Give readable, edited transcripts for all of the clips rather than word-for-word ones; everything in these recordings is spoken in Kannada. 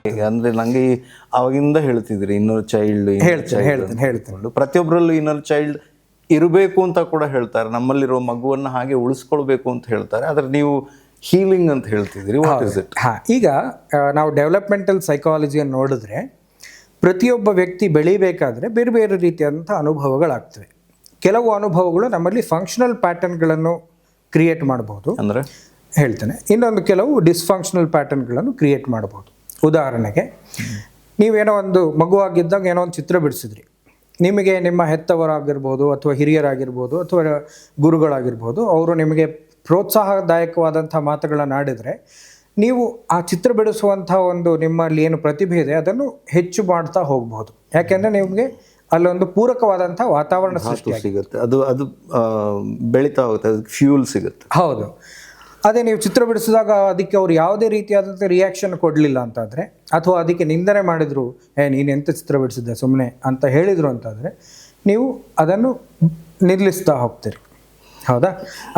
ಅಂದ್ರೆ ನಂಗೆ ಅವಾಗಿಂದ ಹೇಳ್ತಿದ್ರಿ ಇನ್ನರ್ ಚೈಲ್ಡ್ ಹೇಳ್ತೇನೆ. ಪ್ರತಿಯೊಬ್ಬರಲ್ಲೂ ಇನ್ನರ್ ಚೈಲ್ಡ್ ಇರಬೇಕು ಅಂತ ಕೂಡ ಹೇಳ್ತಾರೆ, ನಮ್ಮಲ್ಲಿರೋ ಮಗುವನ್ನ ಹಾಗೆ ಉಳಿಸ್ಕೊಳ್ಬೇಕು ಅಂತ ಹೇಳ್ತಾರೆ. ಆದ್ರೆ ನೀವು ಹೀಲಿಂಗ್ ಅಂತ ಹೇಳ್ತಿದ್ರಿ, ವಾಟ್ ಇಸ್ ಇಟ್? ಈಗ ನಾವು ಡೆವಲಪ್ಮೆಂಟಲ್ ಸೈಕಾಲಜಿಯನ್ನು ನೋಡಿದ್ರೆ ಪ್ರತಿಯೊಬ್ಬ ವ್ಯಕ್ತಿ ಬೆಳಿಬೇಕಾದ್ರೆ ಬೇರೆ ಬೇರೆ ರೀತಿಯಾದಂಥ ಅನುಭವಗಳಾಗ್ತವೆ. ಕೆಲವು ಅನುಭವಗಳು ನಮ್ಮಲ್ಲಿ ಫಂಕ್ಷನಲ್ ಪ್ಯಾಟರ್ನ್ಗಳನ್ನು ಕ್ರಿಯೇಟ್ ಮಾಡ್ಬೋದು, ಅಂದರೆ ಹೇಳ್ತೇನೆ. ಇನ್ನೊಂದು ಕೆಲವು ಡಿಸ್ಫಂಕ್ಷನಲ್ ಪ್ಯಾಟರ್ನ್ಗಳನ್ನು ಕ್ರಿಯೇಟ್ ಮಾಡ್ಬೋದು. ಉದಾಹರಣೆಗೆ, ನೀವೇನೋ ಒಂದು ಮಗುವಾಗಿದ್ದಾಗ ಏನೋ ಒಂದು ಚಿತ್ರ ಬಿಡಿಸಿದ್ರಿ, ನಿಮಗೆ ನಿಮ್ಮ ಹೆತ್ತವರಾಗಿರ್ಬೋದು ಅಥವಾ ಹಿರಿಯರಾಗಿರ್ಬೋದು ಅಥವಾ ಗುರುಗಳಾಗಿರ್ಬೋದು, ಅವರು ನಿಮಗೆ ಪ್ರೋತ್ಸಾಹದಾಯಕವಾದಂಥ ಮಾತುಗಳನ್ನು ಆಡಿದರೆ ನೀವು ಆ ಚಿತ್ರ ಬಿಡಿಸುವಂಥ ಒಂದು ನಿಮ್ಮಲ್ಲಿ ಏನು ಪ್ರತಿಭೆ ಇದೆ ಅದನ್ನು ಹೆಚ್ಚು ಮಾಡ್ತಾ ಹೋಗ್ಬೋದು. ಯಾಕೆಂದರೆ ನಿಮಗೆ ಅಲ್ಲೊಂದು ಪೂರಕವಾದಂಥ ವಾತಾವರಣ ಸೃಷ್ಟಿ ಸಿಗುತ್ತೆ, ಅದು ಬೆಳೀತಾ ಹೋಗುತ್ತೆ, ಅದಕ್ಕೆ ಫ್ಯೂಲ್ ಸಿಗುತ್ತೆ. ಹೌದು. ಅದೇ ನೀವು ಚಿತ್ರ ಬಿಡಿಸಿದಾಗ ಅದಕ್ಕೆ ಅವ್ರು ಯಾವುದೇ ರೀತಿಯಾದಂಥ ರಿಯಾಕ್ಷನ್ ಕೊಡಲಿಲ್ಲ ಅಂತಾದರೆ, ಅಥವಾ ಅದಕ್ಕೆ ನಿಂದನೆ ಮಾಡಿದರು, ನೀನು ಎಂಥ ಚಿತ್ರ ಬಿಡಿಸಿದ್ದೆ ಸುಮ್ಮನೆ ಅಂತ ಹೇಳಿದರು ಅಂತಾದರೆ, ನೀವು ಅದನ್ನು ನಿಲ್ಲಿಸ್ತಾ ಹೋಗ್ತೀರಿ. ಹೌದಾ?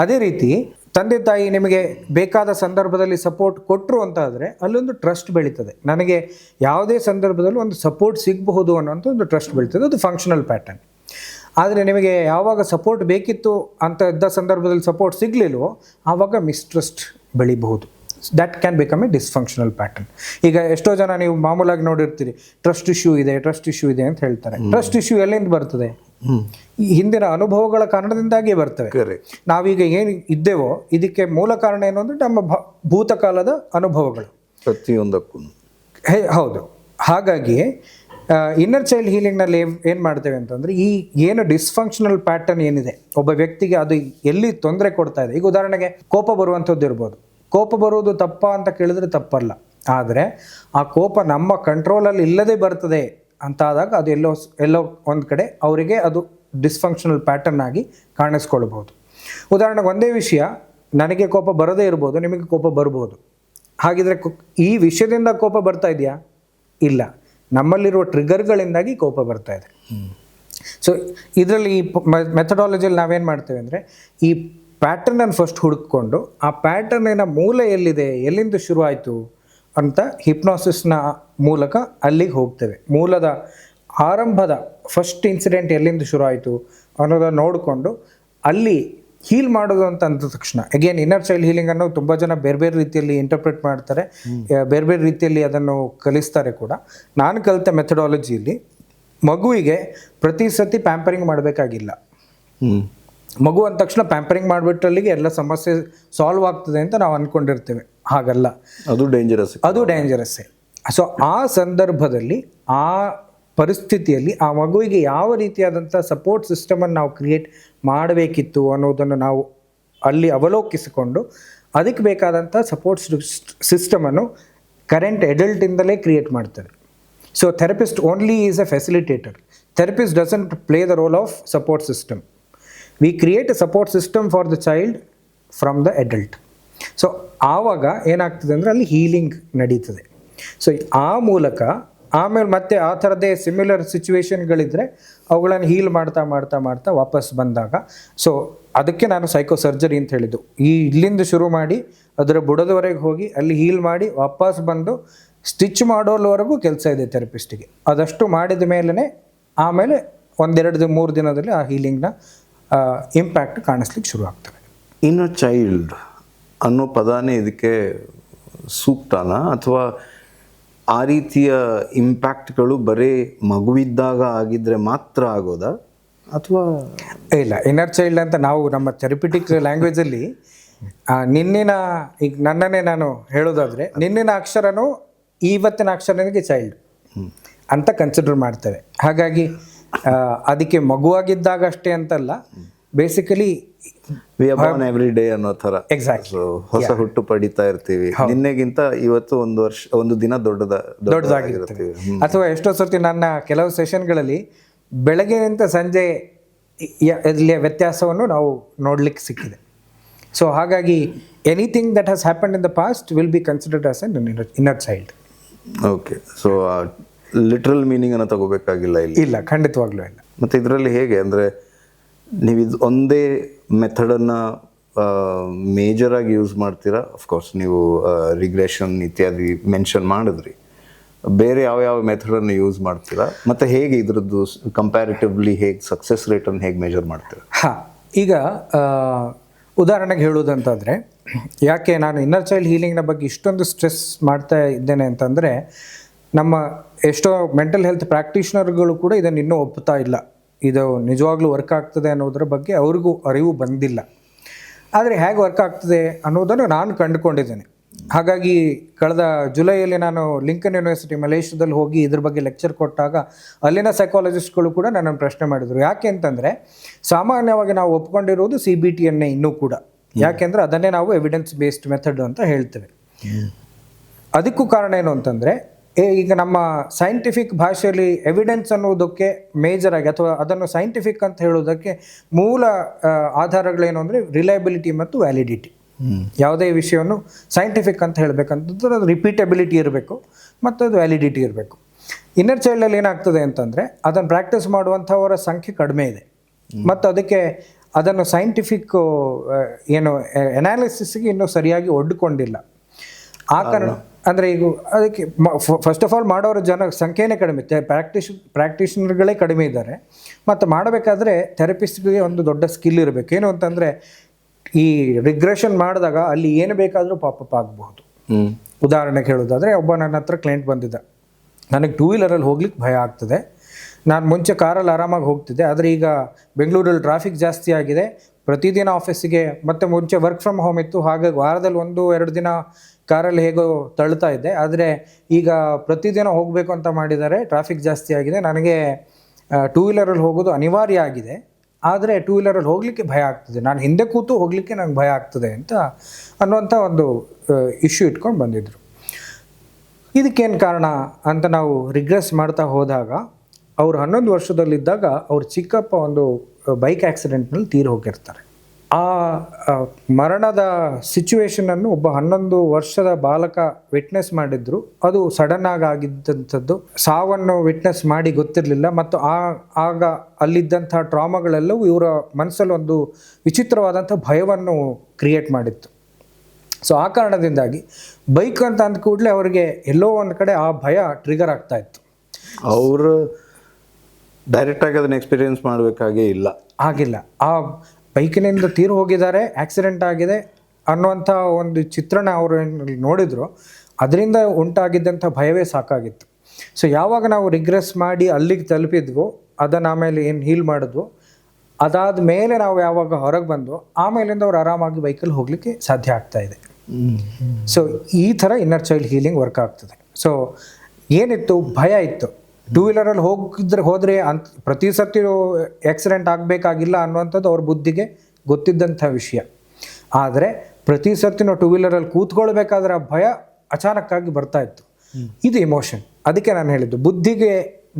ಅದೇ ರೀತಿ ತಂದೆ ತಾಯಿ ನಿಮಗೆ ಬೇಕಾದ ಸಂದರ್ಭದಲ್ಲಿ ಸಪೋರ್ಟ್ ಕೊಟ್ಟರು ಅಂತಾದರೆ ಅಲ್ಲೊಂದು ಟ್ರಸ್ಟ್ ಬೆಳೀತದೆ. ನನಗೆ ಯಾವುದೇ ಸಂದರ್ಭದಲ್ಲೂ ಒಂದು ಸಪೋರ್ಟ್ ಸಿಗಬಹುದು ಅನ್ನೋಂಥ ಒಂದು ಟ್ರಸ್ಟ್ ಬೆಳೀತದೆ. ಅದು ಫಂಕ್ಷನಲ್ ಪ್ಯಾಟರ್ನ್. ಆದರೆ ನಿಮಗೆ ಯಾವಾಗ ಸಪೋರ್ಟ್ ಬೇಕಿತ್ತು ಅಂತ ಇದ್ದ ಸಂದರ್ಭದಲ್ಲಿ ಸಪೋರ್ಟ್ ಸಿಗಲಿಲ್ವೋ ಆವಾಗ ಮಿಸ್ಟ್ರಸ್ಟ್ ಬೆಳಿಬಹುದು. That can become A dysfunctional pattern. ಈಗ ಎಷ್ಟೋ ಜನ ನೀವು ಮಾಮೂಲಾಗಿ ನೋಡಿರ್ತೀರಿ, ಟ್ರಸ್ಟ್ ಇಶ್ಯೂ ಇದೆ ಅಂತ ಹೇಳ್ತಾರೆ. ಟ್ರಸ್ಟ್ ಇಶ್ಯೂ ಎಲ್ಲಿಂದ ಬರ್ತದೆ? ಹಿಂದಿನ ಅನುಭವಗಳ ಕಾರಣದಿಂದಾಗಿ ಬರ್ತವೆ. ನಾವೀಗ ಏನು ಇದ್ದೇವೋ ಇದಕ್ಕೆ ಮೂಲ ಕಾರಣ ಏನು ಅಂದರೆ ನಮ್ಮ ಭೂತಕಾಲದ ಅನುಭವಗಳು ಪ್ರತಿಯೊಂದಕ್ಕೂ. ಹೌದು. ಹಾಗಾಗಿ ಇನ್ನರ್ ಚೈಲ್ಡ್ ಹೀಲಿಂಗ್ನಲ್ಲಿ ಏನು ಮಾಡ್ತೇವೆ ಅಂತಂದರೆ, ಈ ಏನು ಡಿಸ್ಫಂಕ್ಷನಲ್ ಪ್ಯಾಟರ್ನ್ ಏನಿದೆ ಒಬ್ಬ ವ್ಯಕ್ತಿಗೆ, ಅದು ಎಲ್ಲಿ ತೊಂದರೆ ಕೊಡ್ತಾ ಇದೆ. ಈಗ ಉದಾಹರಣೆಗೆ ಕೋಪ ಬರುವಂಥದ್ದು ಇರ್ಬೋದು. ಕೋಪ ಬರುವುದು ತಪ್ಪ ಅಂತ ಕೇಳಿದ್ರೆ ತಪ್ಪಲ್ಲ, ಆದರೆ ಆ ಕೋಪ ನಮ್ಮ ಕಂಟ್ರೋಲಲ್ಲಿ ಇಲ್ಲದೆ ಬರ್ತದೆ ಅಂತಾದಾಗ ಅದು ಎಲ್ಲೋ ಒಂದು ಕಡೆ ಅವರಿಗೆ ಅದು ಡಿಸ್ಫಂಕ್ಷನಲ್ ಪ್ಯಾಟರ್ನ್ ಆಗಿ ಕಾಣಿಸ್ಕೊಳ್ಬೋದು. ಉದಾಹರಣೆಗೆ ಒಂದೇ ವಿಷಯ, ನನಗೆ ಕೋಪ ಬರದೇ ಇರ್ಬೋದು, ನಿಮಗೆ ಕೋಪ ಬರ್ಬೋದು. ಹಾಗಿದ್ರೆ ಈ ವಿಷಯದಿಂದ ಕೋಪ ಬರ್ತಾ ಇದೆಯಾ? ಇಲ್ಲ, ನಮ್ಮಲ್ಲಿರುವ ಟ್ರಿಗರ್ಗಳಿಂದಾಗಿ ಕೋಪ ಬರ್ತಾ ಇದೆ. ಸೊ ಇದರಲ್ಲಿ ಈ ಮೆಥಡಾಲಜಿಯಲ್ಲಿ ನಾವೇನು ಮಾಡ್ತೇವೆ ಅಂದರೆ, ಈ ಪ್ಯಾಟರ್ನನ್ನು ಫಸ್ಟ್ ಹುಡುಕಿಕೊಂಡು ಆ ಪ್ಯಾಟರ್ನಿನ ಮೂಲ ಎಲ್ಲಿದೆ, ಎಲ್ಲಿಂದ ಶುರುವಾಯಿತು ಅಂತ ಹಿಪ್ನಾಸಿಸ್ನ ಮೂಲಕ ಅಲ್ಲಿಗೆ ಹೋಗ್ತೇವೆ. ಮೂಲದ ಆರಂಭದ ಫಸ್ಟ್ ಇನ್ಸಿಡೆಂಟ್ ಎಲ್ಲಿಂದ ಶುರುವಾಯಿತು ಅನ್ನೋದನ್ನು ನೋಡಿಕೊಂಡು ಅಲ್ಲಿ ಹೀಲ್ ಮಾಡೋದು ಅಂತ ಅಂದ ತಕ್ಷಣ, ಅಗೇನ್ ಇನ್ನರ್ ಚೈಲ್ಡ್ ಹೀಲಿಂಗ್ ಅನ್ನು ತುಂಬ ಜನ ಬೇರೆ ಬೇರೆ ರೀತಿಯಲ್ಲಿ ಇಂಟರ್ಪ್ರಿಟ್ ಮಾಡ್ತಾರೆ, ಬೇರೆ ಬೇರೆ ರೀತಿಯಲ್ಲಿ ಅದನ್ನು ಕಲಿಸ್ತಾರೆ ಕೂಡ. ನಾನು ಕಲಿತ ಮೆಥಡಾಲಜಿಯಲ್ಲಿ ಮಗುವಿಗೆ ಪ್ರತಿ ಸತಿ ಪ್ಯಾಂಪರಿಂಗ್ ಮಾಡಬೇಕಾಗಿಲ್ಲ. ಮಗು ಅಂದ ತಕ್ಷಣ ಪ್ಯಾಂಪರಿಂಗ್ ಮಾಡಿಬಿಟ್ಟಲ್ಲಿಗೆ ಎಲ್ಲ ಸಮಸ್ಯೆ ಸಾಲ್ವ್ ಆಗ್ತದೆ ಅಂತ ನಾವು ಅಂದ್ಕೊಂಡಿರ್ತೇವೆ. ಹಾಗಲ್ಲ, ಅದು ಡೇಂಜರಸ್ಸೇ. ಸೊ ಆ ಸಂದರ್ಭದಲ್ಲಿ, ಆ ಪರಿಸ್ಥಿತಿಯಲ್ಲಿ ಆ ಮಗುವಿಗೆ ಯಾವ ರೀತಿಯಾದಂಥ ಸಪೋರ್ಟ್ ಸಿಸ್ಟಮನ್ನು ನಾವು ಕ್ರಿಯೇಟ್ ಮಾಡಬೇಕಿತ್ತು ಅನ್ನೋದನ್ನು ನಾವು ಅಲ್ಲಿ ಅವಲೋಕಿಸಿಕೊಂಡು ಅದಕ್ಕೆ ಬೇಕಾದಂಥ ಸಪೋರ್ಟ್ ಸಿಸ್ಟಮನ್ನು ಕರೆಂಟ್ ಅಡಲ್ಟಿಂದಲೇ ಕ್ರಿಯೇಟ್ ಮಾಡ್ತೇವೆ. So therapist only is A facilitator. Therapist doesn't play the role of support system. We create A support system for the child from the adult. So ಆವಾಗ ಏನಾಗ್ತದೆ ಅಂದರೆ ಅಲ್ಲಿ ಹೀಲಿಂಗ್ ನಡೀತದೆ. ಸೊ ಆ ಮೂಲಕ ಆಮೇಲೆ ಮತ್ತೆ ಆ ಥರದ್ದೇ ಸಿಮಿಲರ್ ಸಿಚುವೇಶನ್ಗಳಿದ್ರೆ ಅವುಗಳನ್ನು ಹೀಲ್ ಮಾಡ್ತಾ ಮಾಡ್ತಾ ಮಾಡ್ತಾ ವಾಪಸ್ ಬಂದಾಗ, ಸೊ ಅದಕ್ಕೆ ನಾನು ಸೈಕೋ ಸರ್ಜರಿ ಅಂತ ಹೇಳಿದ್ದು. ಇಲ್ಲಿಂದ ಶುರು ಮಾಡಿ ಅದರ ಬುಡದವರೆಗೆ ಹೋಗಿ ಅಲ್ಲಿ ಹೀಲ್ ಮಾಡಿ ವಾಪಸ್ ಬಂದು ಸ್ಟಿಚ್ ಮಾಡೋಲ್ವರೆಗೂ ಕೆಲಸ ಇದೆ ಥೆರಪಿಸ್ಟಿಗೆ. ಅದಷ್ಟು ಮಾಡಿದ ಮೇಲೇ ಆಮೇಲೆ 1-2-3 ದಿನದಲ್ಲಿ ಆ ಹೀಲಿಂಗ್ನ ಇಂಪ್ಯಾಕ್ಟ್ ಕಾಣಿಸ್ಲಿಕ್ಕೆ ಶುರು ಆಗ್ತವೆ. ಇನ್ನರ್ ಚೈಲ್ಡ್ ಅನ್ನೋ ಪದಾನೇ ಇದಕ್ಕೆ ಸೂಕ್ತನಾ, ಅಥವಾ ಆ ರೀತಿಯ ಇಂಪ್ಯಾಕ್ಟ್ಗಳು ಬರೀ ಮಗುವಿದ್ದಾಗ ಆಗಿದ್ರೆ ಮಾತ್ರ ಆಗೋದಾ, ಅಥವಾ ಇಲ್ಲ? ಇನ್ನರ್ ಚೈಲ್ಡ್ ಅಂತ ನಾವು ನಮ್ಮ ಥೆರಪಿಟಿಕ್ ಲ್ಯಾಂಗ್ವೇಜಲ್ಲಿ ಈಗ ನನ್ನನ್ನೇ ನಾನು ಹೇಳೋದಾದರೆ, ನಿನ್ನಿನ ಅಕ್ಷರನೂ ಇವತ್ತಿನ ಅಕ್ಷರನಿಗೆ ಚೈಲ್ಡ್ ಅಂತ ಕನ್ಸಿಡರ್ ಮಾಡ್ತೇವೆ. ಹಾಗಾಗಿ ಅದಕ್ಕೆ ಮಗುವಾಗಿದ್ದಾಗ ಅಷ್ಟೇ ಅಂತಲ್ಲ, ಬೇಸಿಕಲಿ ಎವ್ರಿ ಡೇ ಅನ್ನೋ ಥರ. ಎಕ್ಸಾಕ್ಟ್ಲಿ, ಹೊಸ ಹುಟ್ಟು ಪಡಿತಾ ಇರ್ತೀವಿ. ನಿನ್ನೆಗಿಂತ ಇವತ್ತು ಒಂದು ದಿನ ದೊಡ್ಡದಾಗಿರ್ತೀವಿ. ಅಥವಾ ಎಷ್ಟೋ ಸರ್ತಿ ನನ್ನ ಕೆಲವು ಸೆಷನ್ಗಳಲ್ಲಿ ಬೆಳಗ್ಗೆನಿಂದ ಸಂಜೆ ವ್ಯತ್ಯಾಸವನ್ನು ನಾವು ನೋಡ್ಲಿಕ್ಕೆ ಸಿಕ್ಕಿದೆ. ಸೊ ಹಾಗಾಗಿ anything that has happened in the past will be considered as N inner child. Okay. So literal meaning ಅನ್ನು ತಗೋಬೇಕಾಗಿಲ್ಲ ಇಲ್ಲಿ? ಇಲ್ಲ, ಖಂಡಿತವಾಗ್ಲೂ ಇಲ್ಲ. ಮತ್ತು ಇದರಲ್ಲಿ ಹೇಗೆ ಅಂದರೆ, ನೀವು ಇದು ಒಂದೇ ಮೆಥಡನ್ನು ಮೇಜರಾಗಿ ಯೂಸ್ ಮಾಡ್ತೀರಾ? ಅಫ್ಕೋರ್ಸ್ ನೀವು ರಿಗ್ರೆಷನ್ ಇತ್ಯಾದಿ ಮೆನ್ಷನ್ ಮಾಡಿದ್ರಿ. ಬೇರೆ ಯಾವ ಮೆಥಡನ್ನು ಯೂಸ್ ಮಾಡ್ತೀರಾ ಮತ್ತು ಹೇಗೆ ಇದ್ರದ್ದು ಕಂಪ್ಯಾರಿಟಿವ್ಲಿ ಹೇಗೆ ಸಕ್ಸಸ್ ರೇಟನ್ನು ಹೇಗೆ ಮೆಜರ್ ಮಾಡ್ತೀರಾ? ಹಾಂ, ಈಗ ಉದಾಹರಣೆಗೆ ಹೇಳುವುದಂತಂದರೆ, ಯಾಕೆ ನಾನು ಇನ್ನರ್ ಚೈಲ್ಡ್ ಹೀಲಿಂಗ್ನ ಬಗ್ಗೆ ಇಷ್ಟೊಂದು ಸ್ಟ್ರೆಸ್ ಮಾಡ್ತಾ ಇದ್ದೇನೆ ಅಂತಂದರೆ, ನಮ್ಮ ಎಷ್ಟೋ ಮೆಂಟಲ್ ಹೆಲ್ತ್ ಪ್ರಾಕ್ಟೀಷನರ್ಗಳು ಕೂಡ ಇದನ್ನು ಇನ್ನೂ ಒಪ್ಪುತ್ತಾ ಇಲ್ಲ. ಇದು ನಿಜವಾಗ್ಲೂ ವರ್ಕ್ ಆಗ್ತದೆ ಅನ್ನೋದ್ರ ಬಗ್ಗೆ ಅವ್ರಿಗೂ ಅರಿವು ಬಂದಿಲ್ಲ. ಆದರೆ ಹೇಗೆ ವರ್ಕ್ ಆಗ್ತದೆ ಅನ್ನೋದನ್ನು ನಾನು ಕಂಡುಕೊಂಡಿದ್ದೇನೆ. ಹಾಗಾಗಿ ಕಳೆದ ಜುಲೈಯಲ್ಲಿ ನಾನು ಲಿಂಕನ್ ಯೂನಿವರ್ಸಿಟಿ ಮಲೇಷ್ಯಾದಲ್ಲಿ ಹೋಗಿ ಇದ್ರ ಬಗ್ಗೆ ಲೆಕ್ಚರ್ ಕೊಟ್ಟಾಗ ಅಲ್ಲಿನ ಸೈಕಾಲಜಿಸ್ಟ್ಗಳು ಕೂಡ ನನ್ನನ್ನು ಪ್ರಶ್ನೆ ಮಾಡಿದರು. ಯಾಕೆ ಅಂತಂದರೆ, ಸಾಮಾನ್ಯವಾಗಿ ನಾವು ಒಪ್ಕೊಂಡಿರೋದು CBTಯನ್ನೇ ಇನ್ನೂ ಕೂಡ. ಯಾಕೆಂದರೆ ಅದನ್ನೇ ನಾವು ಎವಿಡೆನ್ಸ್ ಬೇಸ್ಡ್ ಮೆಥಡ್ ಅಂತ ಹೇಳ್ತೇವೆ. ಅದಕ್ಕೂ ಕಾರಣ ಏನು ಅಂತಂದರೆ, ಈಗ ನಮ್ಮ ಸೈಂಟಿಫಿಕ್ ಭಾಷೆಯಲ್ಲಿ ಎವಿಡೆನ್ಸ್ ಅನ್ನೋದಕ್ಕೆ ಮೇಜರಾಗಿ ಅಥವಾ ಅದನ್ನು ಸೈಂಟಿಫಿಕ್ ಅಂತ ಹೇಳೋದಕ್ಕೆ ಮೂಲ ಆಧಾರಗಳೇನು ಅಂದರೆ ರಿಲಯಬಿಲಿಟಿ ಮತ್ತು ವ್ಯಾಲಿಡಿಟಿ. ಯಾವುದೇ ವಿಷಯವನ್ನು ಸೈಂಟಿಫಿಕ್ ಅಂತ ಹೇಳಬೇಕಂತಂದ್ರೆ ಅದು ರಿಪೀಟಬಿಲಿಟಿ ಇರಬೇಕು ಮತ್ತು ಅದು ವ್ಯಾಲಿಡಿಟಿ ಇರಬೇಕು. ಇನ್ನರ್ ಚೈಲ್ಡಲ್ಲಿ ಏನಾಗ್ತದೆ ಅಂತಂದರೆ, ಅದನ್ನು ಪ್ರಾಕ್ಟೀಸ್ ಮಾಡುವಂಥವರ ಸಂಖ್ಯೆ ಕಡಿಮೆ ಇದೆ ಮತ್ತು ಅದಕ್ಕೆ ಅದನ್ನು ಸೈಂಟಿಫಿಕ್ ಏನು ಎನಾಲಿಸಿಸ್ಗೆ ಇನ್ನೂ ಸರಿಯಾಗಿ ಒಡ್ಕೊಂಡಿಲ್ಲ. ಆ ಕಾರಣ ಅಂದರೆ ಈಗ ಅದಕ್ಕೆ ಫಸ್ಟ್ ಆಫ್ ಆಲ್ ಮಾಡೋರ ಸಂಖ್ಯೆನೇ ಕಡಿಮೆ, ಪ್ರಾಕ್ಟೀಷನರ್ಗಳೇ ಕಡಿಮೆ ಇದ್ದಾರೆ. ಮತ್ತು ಮಾಡಬೇಕಾದ್ರೆ ಥೆರಪಿಸ್ಟ್ಗೆ ಒಂದು ದೊಡ್ಡ ಸ್ಕಿಲ್ ಇರಬೇಕು. ಏನು ಅಂತಂದರೆ, ಈ ರಿಗ್ರೆಷನ್ ಮಾಡಿದಾಗ ಅಲ್ಲಿ ಏನು ಬೇಕಾದರೂ ಪಾಪಪ್ ಆಗಬಹುದು. ಉದಾಹರಣೆಗೆ ಹೇಳೋದಾದರೆ, ಒಬ್ಬ ನನ್ನ ಹತ್ರ ಕ್ಲೈಂಟ್ ಬಂದಿದ್ದ, ನನಗೆ 2 ವೀಲರಲ್ಲಿ ಹೋಗ್ಲಿಕ್ಕೆ ಭಯ ಆಗ್ತದೆ, ನಾನು ಮುಂಚೆ ಕಾರಲ್ಲಿ ಆರಾಮಾಗಿ ಹೋಗ್ತಿದ್ದೆ, ಆದರೆ ಈಗ ಬೆಂಗಳೂರಲ್ಲಿ ಟ್ರಾಫಿಕ್ ಜಾಸ್ತಿ ಆಗಿದೆ, ಪ್ರತಿದಿನ ಆಫೀಸಿಗೆ, ಮತ್ತು ಮುಂಚೆ ವರ್ಕ್ ಫ್ರಮ್ ಹೋಮ್ ಇತ್ತು, ಹಾಗಾಗಿ ವಾರದಲ್ಲಿ 1-2 ದಿನ ಕಾರಲ್ಲಿ ಹೇಗೋ ತಳ್ತಾ ಇದ್ದೆ, ಆದರೆ ಈಗ ಪ್ರತಿದಿನ ಹೋಗಬೇಕು ಅಂತ ಮಾಡಿದ್ದಾರೆ, ಟ್ರಾಫಿಕ್ ಜಾಸ್ತಿ ಆಗಿದೆ, ನನಗೆ 2 ವೀಲರಲ್ಲಿ ಹೋಗೋದು ಅನಿವಾರ್ಯ ಆಗಿದೆ, ಆದರೆ 2 ವೀಲರಲ್ಲಿ ಹೋಗಲಿಕ್ಕೆ ಭಯ ಆಗ್ತದೆ, ನಾನು ಹಿಂದೆ ಕೂತು ಹೋಗಲಿಕ್ಕೆ ನಂಗೆ ಭಯ ಆಗ್ತದೆ ಅಂತ ಅನ್ನುವಂಥ ಒಂದು ಇಶ್ಯೂ ಇಟ್ಕೊಂಡು ಬಂದಿದ್ದರು. ಇದಕ್ಕೇನು ಕಾರಣ ಅಂತ ನಾವು ರಿಗ್ರೆಸ್ ಮಾಡ್ತಾ ಹೋದಾಗ, ಅವರು 11 ವರ್ಷದಲ್ಲಿದ್ದಾಗ ಅವ್ರ ಚಿಕ್ಕಪ್ಪ ಒಂದು ಬೈಕ್ ಆಕ್ಸಿಡೆಂಟ್ನಲ್ಲಿ ತೀರಿ ಹೋಗಿರ್ತಾರೆ. ಆ ಮರಣದ ಸಿಚುವೇಶನನ್ನು ಒಬ್ಬ 11 ವರ್ಷದ ಬಾಲಕ ವಿಟ್ನೆಸ್ ಮಾಡಿದ್ರು. ಅದು ಸಡನ್ ಆಗಿ ಆಗಿದ್ದಂಥದ್ದು, ಸಾವನ್ನು ವಿಟ್ನೆಸ್ ಮಾಡಿ ಗೊತ್ತಿರಲಿಲ್ಲ. ಮತ್ತು ಆಗ ಅಲ್ಲಿದ್ದಂಥ ಟ್ರಾಮಾಗಳೆಲ್ಲವೂ ಇವರ ಮನಸ್ಸಲ್ಲಿ ಒಂದು ವಿಚಿತ್ರವಾದಂಥ ಭಯವನ್ನು ಕ್ರಿಯೇಟ್ ಮಾಡಿತ್ತು. ಸೊ ಆ ಕಾರಣದಿಂದಾಗಿ ಬೈಕ್ ಅಂತ ಅಂದ ಕೂಡಲೇ ಅವರಿಗೆ ಎಲ್ಲೋ ಒಂದು ಕಡೆ ಆ ಭಯ ಟ್ರಿಗರ್ ಆಗ್ತಾ ಇತ್ತು. ಅವರು ಡೈರೆಕ್ಟಾಗಿ ಅದನ್ನು ಎಕ್ಸ್ಪೀರಿಯೆನ್ಸ್ ಮಾಡಬೇಕಾಗೇ ಇಲ್ಲ, ಆಗಿಲ್ಲ. ಆ ಬೈಕಿನಿಂದ ತೀರು ಹೋಗಿದ್ದಾರೆ, ಆಕ್ಸಿಡೆಂಟ್ ಆಗಿದೆ ಅನ್ನುವಂಥ ಒಂದು ಚಿತ್ರಣ ಅವರು ನೋಡಿದ್ರು, ಅದರಿಂದ ಉಂಟಾಗಿದ್ದಂಥ ಭಯವೇ ಸಾಕಾಗಿತ್ತು. ಸೊ ಯಾವಾಗ ನಾವು ರಿಗ್ರೆಸ್ ಮಾಡಿ ಅಲ್ಲಿಗೆ ತಲುಪಿದ್ವೋ, ಅದನ್ನು ಆಮೇಲೆ ಏನು ಹೀಲ್ ಮಾಡಿದ್ವೋ, ಅದಾದ ಮೇಲೆ ನಾವು ಯಾವಾಗ ಹೊರಗೆ ಬಂದ್ವೋ, ಆಮೇಲಿಂದ ಅವ್ರು ಆರಾಮಾಗಿ ಬೈಕಲ್ಲಿ ಹೋಗಲಿಕ್ಕೆ ಸಾಧ್ಯ ಆಗ್ತಾ ಇದೆ. ಸೊ ಈ ಥರ ಇನ್ನರ್ ಚೈಲ್ಡ್ ಹೀಲಿಂಗ್ ವರ್ಕ್ ಆಗ್ತದೆ. ಸೊ ಏನಿತ್ತು, ಭಯ ಇತ್ತು. 2 ವೀಲರಲ್ಲಿ ಹೋದರೆ ಪ್ರತಿ ಸರ್ತಿ ಆಕ್ಸಿಡೆಂಟ್ ಆಗಬೇಕಾಗಿಲ್ಲ ಅನ್ನುವಂಥದ್ದು ಅವ್ರ ಬುದ್ಧಿಗೆ ಗೊತ್ತಿದ್ದಂಥ ವಿಷಯ. ಆದರೆ ಪ್ರತಿ ಸರ್ತಿ ನಾವು 2 ವೀಲರಲ್ಲಿ ಕೂತ್ಕೊಳ್ಬೇಕಾದ್ರೆ ಆ ಭಯ ಅಚಾನಕ್ಕಾಗಿ ಬರ್ತಾ ಇತ್ತು. ಇದು ಇಮೋಷನ್. ಅದಕ್ಕೆ ನಾನು ಹೇಳಿದ್ದು, ಬುದ್ಧಿಗೆ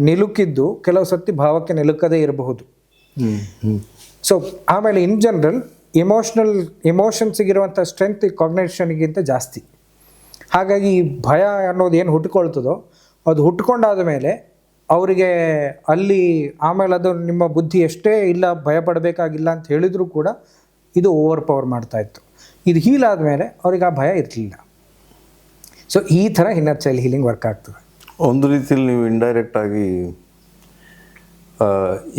ನಿಲುಕಿದ್ದು ಕೆಲವು ಸರ್ತಿ ಭಾವಕ್ಕೆ ನಿಲುಕದೇ ಇರಬಹುದು. ಸೊ ಆಮೇಲೆ ಇನ್ ಜನರಲ್ ಇಮೋಷನ್ಸಿಗಿರುವಂಥ ಸ್ಟ್ರೆಂತ್ ಕಾಗ್ನಿಷನ್ಗಿಂತ ಜಾಸ್ತಿ. ಹಾಗಾಗಿ ಭಯ ಅನ್ನೋದು ಏನು ಹುಟ್ಕೊಳ್ತದೋ, ಅದು ಹುಟ್ಕೊಂಡಾದ ಮೇಲೆ ಅವರಿಗೆ ಅಲ್ಲಿ ಆಮೇಲೆ ಅದು ನಿಮ್ಮ ಬುದ್ಧಿ ಎಷ್ಟೇ ಇಲ್ಲ ಭಯಪಡಬೇಕಾಗಿಲ್ಲ ಅಂತ ಹೇಳಿದರೂ ಕೂಡ ಇದು ಓವರ್ ಪವರ್ ಮಾಡ್ತಾಯಿತ್ತು. ಇದು ಹೀಲ್ ಆದಮೇಲೆ ಅವ್ರಿಗೆ ಆ ಭಯ ಇರಲಿಲ್ಲ. ಸೊ ಈ ಥರ ಇನ್ನರ್ ಚೈಲ್ಡ್ ಹೀಲಿಂಗ್ ವರ್ಕ್ ಆಗ್ತದೆ. ಒಂದು ರೀತಿಯಲ್ಲಿ ನೀವು ಇಂಡೈರೆಕ್ಟಾಗಿ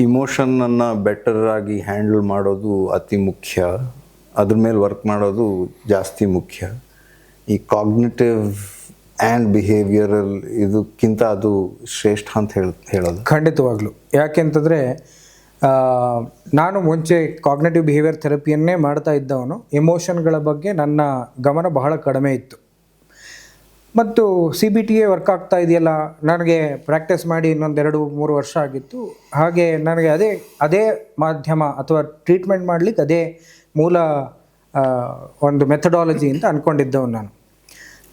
ಇಮೋಷನನ್ನು ಬೆಟರ್ ಆಗಿ ಹ್ಯಾಂಡಲ್ ಮಾಡೋದು ಅತಿ ಮುಖ್ಯ, ಅದ್ರ ಮೇಲೆ ವರ್ಕ್ ಮಾಡೋದು ಜಾಸ್ತಿ ಮುಖ್ಯ. ಈ ಕಾಗ್ನಿಟಿವ್ ಆ್ಯಂಡ್ ಬಿಹೇವಿಯರಲ್ ಇದಕ್ಕಿಂತ ಅದು ಶ್ರೇಷ್ಠ ಅಂತ ಹೇಳೋದು ಖಂಡಿತವಾಗ್ಲೂ. ಯಾಕೆಂತಂದರೆ ನಾನು ಮುಂಚೆ ಕಾಗ್ನಿಟಿವ್ ಬಿಹೇವಿಯರ್ ಥೆರಪಿಯನ್ನೇ ಮಾಡ್ತಾ ಇದ್ದವನು. ಎಮೋಷನ್ಗಳ ಬಗ್ಗೆ ನನ್ನ ಗಮನ ಬಹಳ ಕಡಿಮೆ ಇತ್ತು. ಮತ್ತು CBTಯೇ ವರ್ಕ್ ಆಗ್ತಾ ಇದೆಯಲ್ಲ, ನನಗೆ ಪ್ರಾಕ್ಟೀಸ್ ಮಾಡಿ ಇನ್ನೊಂದು 2-3 ವರ್ಷ ಆಗಿತ್ತು. ಹಾಗೆ ನನಗೆ ಅದೇ ಮಾಧ್ಯಮ ಅಥವಾ ಟ್ರೀಟ್ಮೆಂಟ್ ಮಾಡಲಿಕ್ಕೆ ಅದೇ ಮೂಲ ಒಂದು ಮೆಥಡಾಲಜಿ ಅಂತ ಅಂದ್ಕೊಂಡಿದ್ದವನು ನಾನು.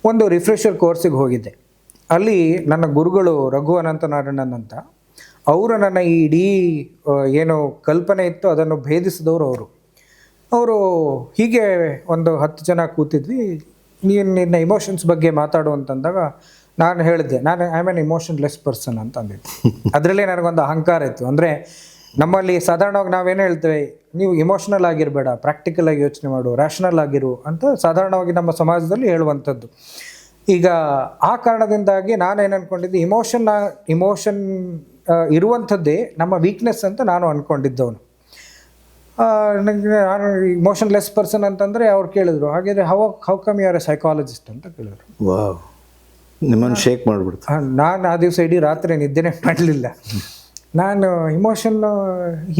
ಒಂದು ರಿಫ್ರೆಷರ್ ಕೋರ್ಸಿಗೆ ಹೋಗಿದ್ದೆ. ಅಲ್ಲಿ ನನ್ನ ಗುರುಗಳು ರಘು ಅನಂತ ನಾರಾಯಣನ್ ಅಂತ, ಅವರು ನನ್ನ ಈ ಇಡೀ ಏನು ಕಲ್ಪನೆ ಇತ್ತು ಅದನ್ನು ಭೇದಿಸಿದವರು ಅವರು ಹೀಗೆ ಒಂದು 10 ಜನ ಕೂತಿದ್ವಿ. ನೀನು ನಿನ್ನ ಇಮೋಷನ್ಸ್ ಬಗ್ಗೆ ಮಾತಾಡು ಅಂತಂದಾಗ ನಾನು ಹೇಳಿದ್ದೆ, ನಾನು ಐ ಆಮ್ ಎನ್ ಇಮೋಷನ್ಲೆಸ್ ಪರ್ಸನ್ ಅಂತ ಅಂದಿದ್ದೆ. ಅದರಲ್ಲೇ ನನಗೊಂದು ಅಹಂಕಾರ ಇತ್ತು. ಅಂದರೆ ನಮ್ಮಲ್ಲಿ ಸಾಧಾರಣವಾಗಿ ನಾವೇನು ಹೇಳ್ತೇವೆ, ನೀವು ಇಮೋಷ್ನಲ್ ಆಗಿರಬೇಡ, ಪ್ರಾಕ್ಟಿಕಲ್ ಆಗಿ ಯೋಚನೆ ಮಾಡು, ರ್ಯಾಷನಲ್ ಆಗಿರು ಅಂತ ಸಾಧಾರಣವಾಗಿ ನಮ್ಮ ಸಮಾಜದಲ್ಲಿ ಹೇಳುವಂಥದ್ದು. ಈಗ ಆ ಕಾರಣದಿಂದಾಗಿ ನಾನೇನು ಅಂದ್ಕೊಂಡಿದ್ದೆ, ಇಮೋಷನ್ ಇರುವಂಥದ್ದೇ ನಮ್ಮ ವೀಕ್ನೆಸ್ ಅಂತ ನಾನು ಅಂದ್ಕೊಂಡಿದ್ದವನು. ನನಗೆ ನಾನು ಇಮೋಷನ್ಲೆಸ್ ಪರ್ಸನ್ ಅಂತಂದರೆ ಅವ್ರು ಕೇಳಿದ್ರು, ಹಾಗಿದ್ರೆ how come you are a psychologist ಅಂತ ಕೇಳಿದ್ರು. ವಾವ್, ನಿಮ್ಮನ್ನು ಶೇಕ್ ಮಾಡಿಬಿಡ್ತು. ನಾನು ಆ ದಿವಸ ಇಡೀ ರಾತ್ರಿ ನಿದ್ದೆನೇ ಮಾಡಲಿಲ್ಲ. ನಾನು ಇಮೋಷನ್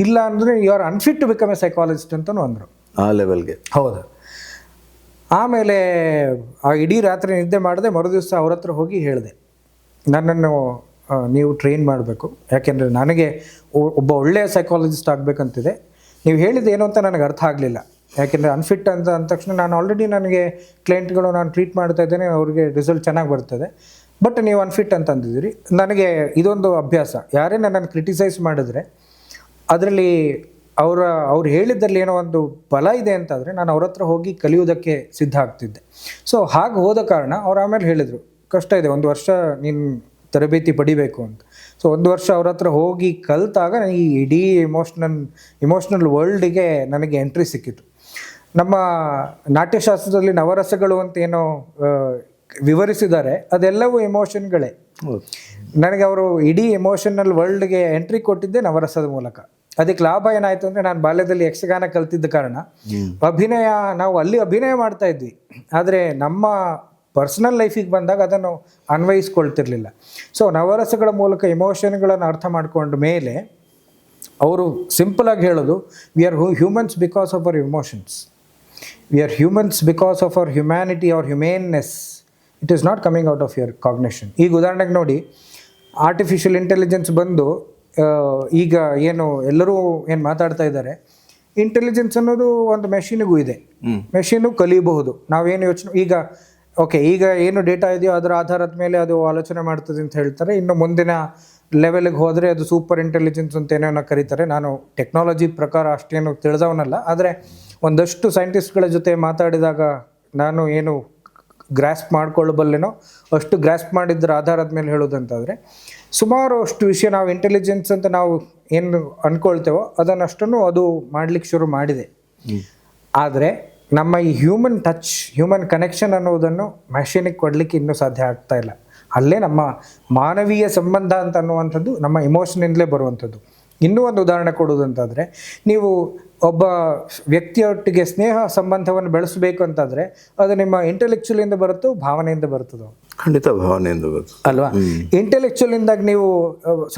ಇಲ್ಲ ಅಂದರೆ you are unfit to become a psychologist ಅಂತಲೂ ಅಂದರು. ಆ ಲೆವೆಲ್ಗೆ? ಹೌದು. ಆಮೇಲೆ ಆ ಇಡೀ ರಾತ್ರಿ ನಿದ್ದೆ ಮಾಡಿದೆ. ಮರುದಿವಸ ಅವ್ರ ಹತ್ರ ಹೋಗಿ ಹೇಳಿದೆ, ನನ್ನನ್ನು ನೀವು ಟ್ರೈನ್ ಮಾಡಬೇಕು, ಯಾಕೆಂದರೆ ನನಗೆ ಒಬ್ಬ ಒಳ್ಳೆಯ ಸೈಕಾಲಜಿಸ್ಟ್ ಆಗಬೇಕಂತಿದೆ. ನೀವು ಹೇಳಿದ್ದು ಏನು ಅಂತ ನನಗೆ ಅರ್ಥ ಆಗಲಿಲ್ಲ, ಯಾಕೆಂದರೆ ಅನ್ಫಿಟ್ ಅಂತ ಅಂದ ತಕ್ಷಣ ನಾನು ಆಲ್ರೆಡಿ ನನಗೆ ಕ್ಲೈಂಟ್ಗಳು ನಾನು ಟ್ರೀಟ್ ಮಾಡ್ತಾ ಇದ್ದೇನೆ, ಅವ್ರಿಗೆ ರಿಸಲ್ಟ್ ಚೆನ್ನಾಗಿ ಬರ್ತದೆ. ಬಟ್ ನೀವು ಅನ್ಫಿಟ್ ಅಂತ ಅಂದಿದ್ದೀರಿ. ಇದೊಂದು ಅಭ್ಯಾಸ, ಯಾರೇ ನನ್ನನ್ನು ಕ್ರಿಟಿಸೈಸ್ ಮಾಡಿದ್ರೆ ಅದರಲ್ಲಿ ಅವ್ರು ಹೇಳಿದ್ದಲ್ಲಿ ಏನೋ ಒಂದು ಬಲ ಇದೆ ಅಂತಾದರೆ ನಾನು ಅವ್ರ ಹತ್ರ ಹೋಗಿ ಕಲಿಯೋದಕ್ಕೆ ಸಿದ್ಧ ಆಗ್ತಿದ್ದೆ. ಸೊ ಹಾಗೆ ಹೋದ ಕಾರಣ ಅವ್ರು ಆಮೇಲೆ ಹೇಳಿದರು, ಕಷ್ಟ ಇದೆ, 1 ವರ್ಷ ನೀನು ತರಬೇತಿ ಪಡಿಬೇಕು ಅಂತ. ಸೊ 1 ವರ್ಷ ಅವ್ರ ಹತ್ರ ಹೋಗಿ ಕಲಿತಾಗ ನನಗೆ ಈ ಇಡೀ ಇಮೋಷ್ನಲ್ ವರ್ಲ್ಡಿಗೆ ನನಗೆ ಎಂಟ್ರಿ ಸಿಕ್ಕಿತು. ನಮ್ಮ ನಾಟ್ಯಶಾಸ್ತ್ರದಲ್ಲಿ ನವರಸಗಳು ಅಂತ ಏನೋ ವಿವರಿಸಿದ್ದಾರೆ, ಅದೆಲ್ಲವೂ ಎಮೋಷನ್ಗಳೇ. ನನಗೆ ಅವರು ಇಡೀ ಎಮೋಷನಲ್ ವರ್ಲ್ಡ್ಗೆ ಎಂಟ್ರಿ ಕೊಟ್ಟಿದ್ದೆ ನವರಸದ ಮೂಲಕ. ಅದಕ್ಕೆ ಲಾಭ ಏನಾಯಿತು ಅಂದರೆ, ನಾನು ಬಾಲ್ಯದಲ್ಲಿ ಯಕ್ಷಗಾನ ಕಲ್ತಿದ್ದ ಕಾರಣ ನಾವು ಅಲ್ಲಿ ಅಭಿನಯ ಮಾಡ್ತಾ ಇದ್ವಿ, ಆದರೆ ನಮ್ಮ ಪರ್ಸನಲ್ ಲೈಫಿಗೆ ಬಂದಾಗ ಅದನ್ನು ಅನ್ವಯಿಸ್ಕೊಳ್ತಿರ್ಲಿಲ್ಲ. ಸೊ ನವರಸಗಳ ಮೂಲಕ ಎಮೋಷನ್ಗಳನ್ನು ಅರ್ಥ ಮಾಡ್ಕೊಂಡ ಮೇಲೆ ಅವರು ಸಿಂಪಲಾಗಿ ಹೇಳೋದು, we are humans because of our emotions, we are humans because of our humanity, our humaneness, it is not coming out of your cognition. ಈಗ ಉದಾಹರಣೆಗೆ ನೋಡಿ, ಆರ್ಟಿಫಿಷಿಯಲ್ ಇಂಟೆಲಿಜೆನ್ಸ್ ಬಂದು ಈಗ ಎಲ್ಲರೂ ಮಾತಾಡ್ತಾ ಇದ್ದಾರೆ, ಇಂಟೆಲಿಜೆನ್ಸ್ ಅನ್ನೋದು ಒಂದು ಮೆಷಿನಿಗೂ ಇದೆ, ಮೆಷಿನು ಕಲಿಯಬಹುದು. ನಾವೇನು ಯೋಚನೆ ಈಗ ಏನು ಡೇಟಾ ಇದೆಯೋ ಅದರ ಆಧಾರದ ಮೇಲೆ ಅದು ಆಲೋಚನೆ ಮಾಡ್ತದೆ ಅಂತ ಹೇಳ್ತಾರೆ. ಇನ್ನು ಮುಂದಿನ ಲೆವೆಲ್ಗೆ ಹೋದರೆ ಅದು ಸೂಪರ್ ಇಂಟೆಲಿಜೆನ್ಸ್ ಅಂತ ಏನೋ ಕರೀತಾರೆ. ನಾನು ಟೆಕ್ನಾಲಜಿ ಪ್ರಕಾರ ಅಷ್ಟೇನು ತಿಳಿದವನಲ್ಲ, ಆದರೆ ಒಂದಷ್ಟು ಸೈಂಟಿಸ್ಟ್ಗಳ ಜೊತೆ ಮಾತಾಡಿದಾಗ ನಾನು ಏನು ಗ್ರಾಸ್ಪ್ ಮಾಡ್ಕೊಳ್ಳಬಲ್ಲೇನೋ ಅಷ್ಟು ಗ್ರಾಸ್ಪ್ ಮಾಡಿದ್ರ ಆಧಾರದ ಮೇಲೆ ಹೇಳೋದಂತಾದರೆ, ಸುಮಾರು ಅಷ್ಟು ವಿಷಯ ನಾವು ಇಂಟೆಲಿಜೆನ್ಸ್ ಅಂತ ನಾವು ಏನು ಅಂದ್ಕೊಳ್ತೇವೋ ಅದನ್ನಷ್ಟನ್ನು ಅದು ಮಾಡಲಿಕ್ಕೆ ಶುರು ಮಾಡಿದೆ. ಆದರೆ ನಮ್ಮ ಈ ಹ್ಯೂಮನ್ ಟಚ್, ಹ್ಯೂಮನ್ ಕನೆಕ್ಷನ್ ಅನ್ನೋದನ್ನು ಮೆಷಿನಿಗೆ ಕೊಡಲಿಕ್ಕೆ ಇನ್ನೂ ಸಾಧ್ಯ ಆಗ್ತಾ ಇಲ್ಲ. ಅಲ್ಲೇ ನಮ್ಮ ಮಾನವೀಯ ಸಂಬಂಧ ಅಂತ ಅನ್ನುವಂಥದ್ದು ನಮ್ಮ ಇಮೋಷನಿಂದಲೇ ಬರುವಂಥದ್ದು. ಇನ್ನೂ ಒಂದು ಉದಾಹರಣೆ ಕೊಡೋದಂತಾದರೆ, ನೀವು ಒಬ್ಬ ವ್ಯಕ್ತಿಯೊಟ್ಟಿಗೆ ಸ್ನೇಹ ಸಂಬಂಧವನ್ನು ಬೆಳೆಸಬೇಕು ಅಂತಾದರೆ ಅದು ನಿಮ್ಮ ಇಂಟೆಲೆಕ್ಚುಲಿಂದ ಬರುತ್ತೋ ಭಾವನೆಯಿಂದ ಬರ್ತದೋ? ಖಂಡಿತ ಭಾವನೆಯಿಂದ ಬರ್ತದೆ ಅಲ್ವಾ? ಇಂಟೆಲೆಕ್ಚುಲಿಂದಾಗ ನೀವು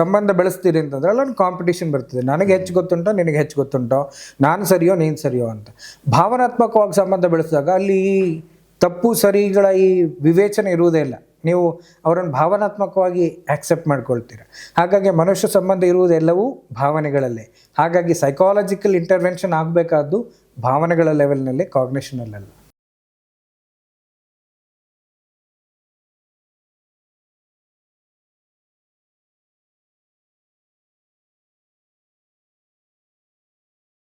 ಸಂಬಂಧ ಬೆಳೆಸ್ತೀರಿ ಅಂತಂದ್ರೆ ಅಲ್ಲೊಂದು ಕಾಂಪಿಟೇಷನ್ ಬರ್ತದೆ, ನನಗೆ ಹೆಚ್ಚು ಗೊತ್ತುಂಟೋ ನಿನಗೆ ಹೆಚ್ಚು ಗೊತ್ತುಂಟೋ, ನಾನು ಸರಿಯೋ ನೀನು ಸರಿಯೋ ಅಂತ. ಭಾವನಾತ್ಮಕವಾಗಿ ಸಂಬಂಧ ಬೆಳೆಸಿದಾಗ ಅಲ್ಲಿ ತಪ್ಪು ಸರಿಗಳ ಈ ವಿವೇಚನೆ ಇರುವುದೇ ಇಲ್ಲ, ನೀವು ಅವರನ್ನು ಭಾವನಾತ್ಮಕವಾಗಿ ಆಕ್ಸೆಪ್ಟ್ ಮಾಡ್ಕೊಳ್ತೀರ. ಹಾಗಾಗಿ ಮನುಷ್ಯ ಸಂಬಂಧ ಇರುವುದೆಲ್ಲವೂ ಭಾವನೆಗಳಲ್ಲೇ. ಹಾಗಾಗಿ ಸೈಕಾಲಜಿಕಲ್ ಇಂಟರ್ವೆನ್ಷನ್ ಆಗಬೇಕಾದ್ದು ಭಾವನೆಗಳ ಲೆವೆಲ್ನಲ್ಲಿ, ಕಾಗ್ನಿಷನಲ್ಲೆಲ್ಲ.